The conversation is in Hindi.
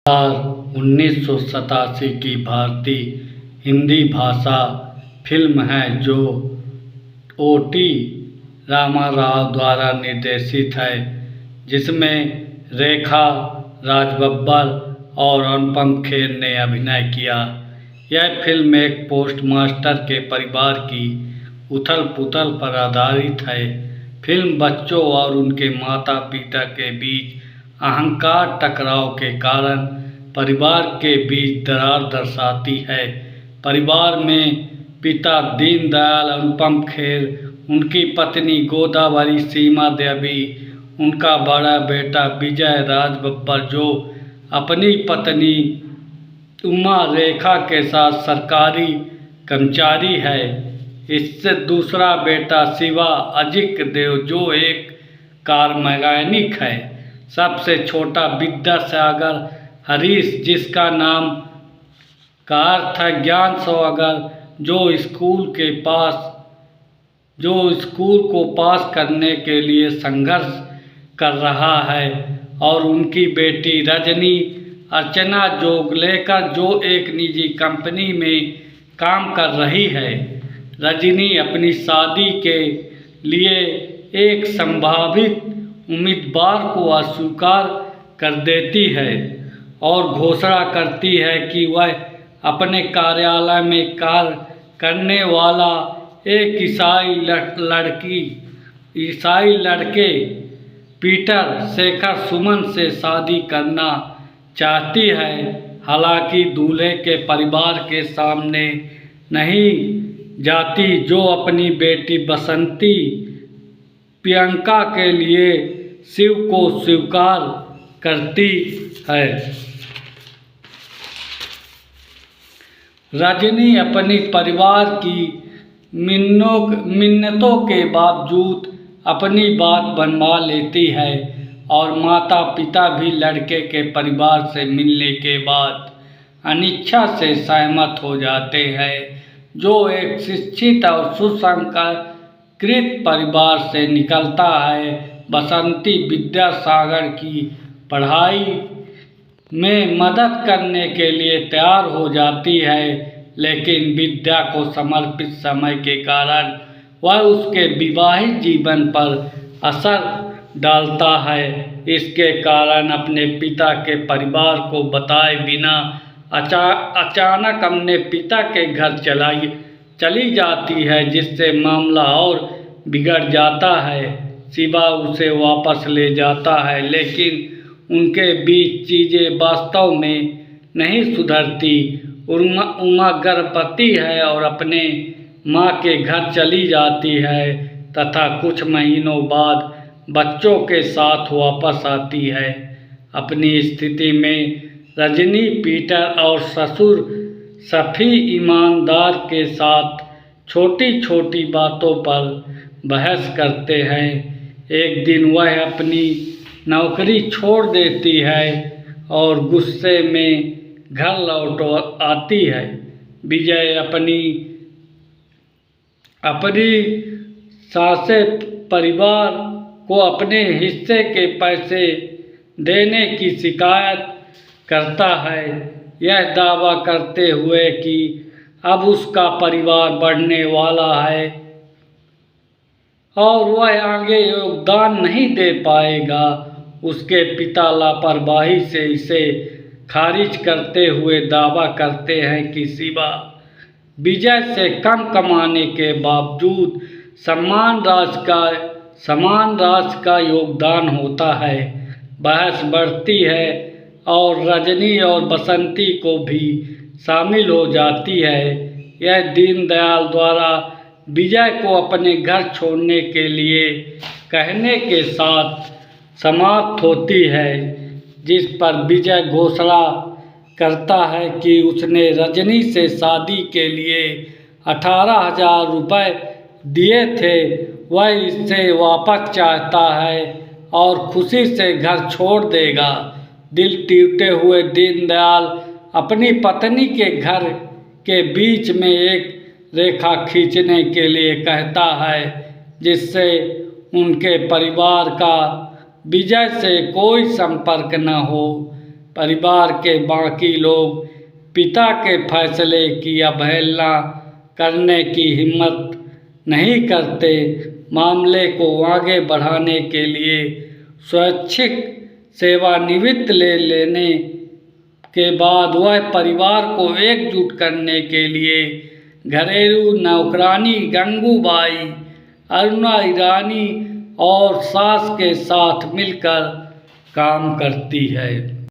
1987 की भारतीय हिंदी भाषा फिल्म है जो ओ.टी. रामाराव द्वारा निर्देशित है, जिसमें रेखा, राज बब्बर और अनुपम खेर ने अभिनय किया। यह फिल्म एक पोस्टमास्टर के परिवार की उथल-पुथल पर आधारित है। फिल्म बच्चों और उनके माता-पिता के बीच अहंकार टकराव के कारण परिवार के बीच दरार दर्शाती है। परिवार में पिता दीनदयाल अनुपम खेर, उनकी पत्नी गोदावरी सीमा देवी, उनका बड़ा बेटा विजय राज बब्बर जो अपनी पत्नी उमा रेखा के साथ सरकारी कर्मचारी है। इससे दूसरा बेटा शिवा अजित देव जो एक कार मैकेनिक है। सबसे छोटा विद्यासागर हरीश, जिसका नाम का अर्थ है ज्ञान सागर, जो स्कूल को पास करने के लिए संघर्ष कर रहा है, और उनकी बेटी रजनी अर्चना जोगलेकर जो एक निजी कंपनी में काम कर रही है। रजनी अपनी शादी के लिए एक संभावित उम्मीदवार को अस्वीकार कर देती है और घोषणा करती है कि वह अपने कार्यालय में कार्य करने वाला एक ईसाई लड़के पीटर शेखर सुमन से शादी करना चाहती है। हालांकि दूल्हे के परिवार के सामने नहीं जाती, जो अपनी बेटी बसंती प्रियंका के लिए शिव को स्वीकार करती है। रजनी अपनी परिवार की मिन्नतों के बावजूद अपनी बात मनवा लेती है और माता पिता भी लड़के के परिवार से मिलने के बाद अनिच्छा से सहमत हो जाते हैं, जो एक शिक्षित और सुसंस्कृत परिवार से निकलता है। बसंती विद्यासागर की पढ़ाई में मदद करने के लिए तैयार हो जाती है, लेकिन विद्या को समर्पित समय के कारण वह उसके विवाहित जीवन पर असर डालता है। इसके कारण अपने पिता के परिवार को बताए बिना अचानक अपने पिता के घर चली जाती है, जिससे मामला और बिगड़ जाता है। शिवा उसे वापस ले जाता है, लेकिन उनके बीच चीजें वास्तव में नहीं सुधरती। उमा गर्भवती है और अपने माँ के घर चली जाती है तथा कुछ महीनों बाद बच्चों के साथ वापस आती है। अपनी स्थिति में रजनी पीटर और ससुर शफी ईमानदार के साथ छोटी छोटी बातों पर बहस करते हैं। एक दिन वह अपनी नौकरी छोड़ देती है और गुस्से में घर लौट आती है। विजय अपनी सासे परिवार को अपने हिस्से के पैसे देने की शिकायत करता है, यह दावा करते हुए कि अब उसका परिवार बढ़ने वाला है और वह आगे योगदान नहीं दे पाएगा। उसके पिता लापरवाही से इसे खारिज करते हुए दावा करते हैं कि शिवा विजय से कम कमाने के बावजूद समान राशि का योगदान होता है। बहस बढ़ती है और रजनी और बसंती को भी शामिल हो जाती है। यह दीनदयाल द्वारा विजय को अपने घर छोड़ने के लिए कहने के साथ समाप्त होती है, जिस पर विजय घोषणा करता है कि उसने रजनी से शादी के लिए 18,000 रुपये दिए थे। वह इससे वापस चाहता है और खुशी से घर छोड़ देगा। दिल टूटे हुए दीनदयाल अपनी पत्नी के घर के बीच में एक रेखा खींचने के लिए कहता है, जिससे उनके परिवार का विजय से कोई संपर्क न हो। परिवार के बाकी लोग पिता के फैसले की अवहेलना करने की हिम्मत नहीं करते। मामले को आगे बढ़ाने के लिए स्वैच्छिक सेवानिवृत्ति ले लेने के बाद वह परिवार को एकजुट करने के लिए घरेलू नौकरानी गंगूबाई, अरुणा ईरानी और सास के साथ मिलकर काम करती है।